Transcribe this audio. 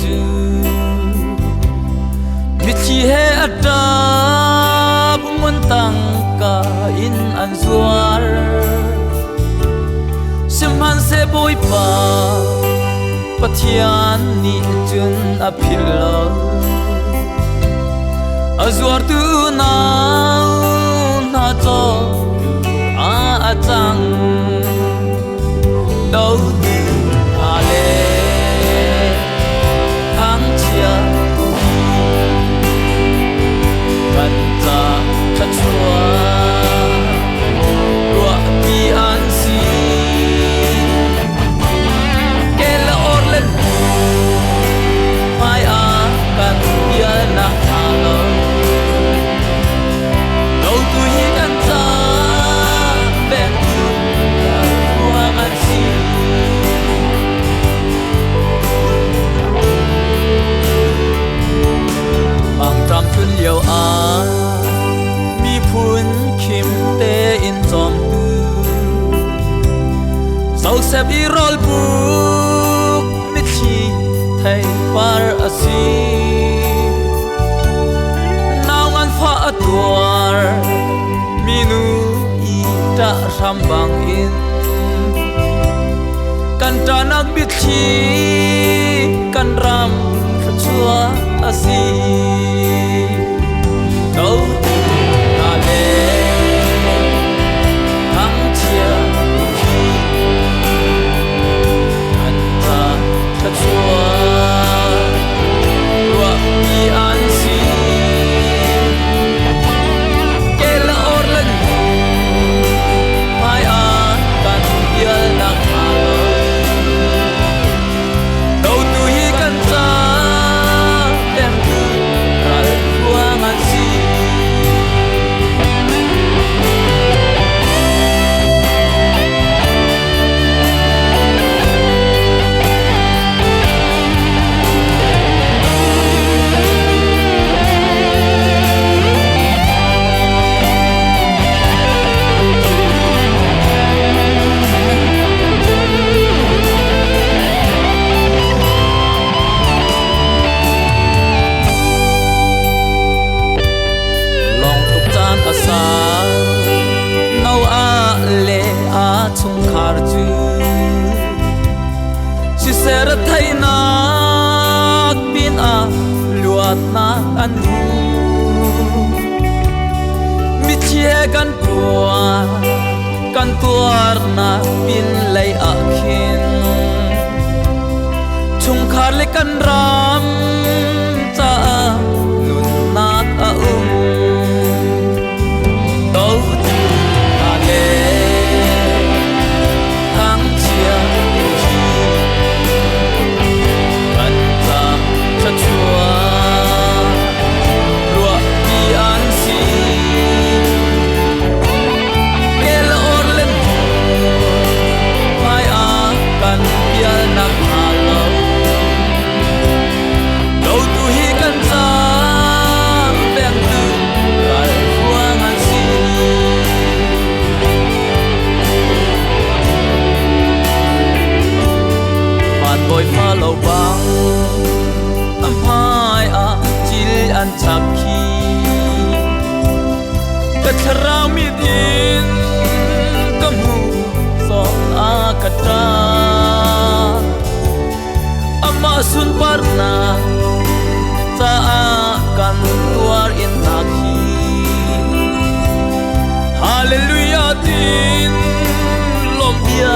chu mi chi he ata bungon tang ka in an zuar simhan se boy pa pathian ni chun aphilo azuar tu na na cho a chang đâu từ hà lê tháng chia gần ta thật xua lúa đi ăn xì kê là ôn lên mai à cần bia na hà lô đâu tôi cần ta bên hoa ăn xì trăm tuần liều à mi phun kim te in trong tu sau xếp y roll book mi chi thay par asi nào ngăn pha tuar mi nu i ta ram bang in kan ta nak bit chi kan ram chua asi đâu là lệ tháng chia khi anh ta thật xua lúa đi ăn xì kê là ôn lên mai à cần bia nặng hà lô đâu tôi cần ta em cứ ra lúa ăn xì sa nau a le a chung khar chu si ser thai na pin a luat na an hu mi chia kan tuar na pin lei a khin chung khar le kan ram cha nun na a đâu từ hà lê tháng chia khi gần ta thật xua lúa đi ăn xì kê là ôn lên mai à cần bia nặng hà lô đâu tôi cần ra ven từ lại vuông ăn xì boy follow bang am hai a chil an chakhi ka tharau mi din kamu son a katra amma sun parna ta a kan tuar in nakhi hallelujah din lombia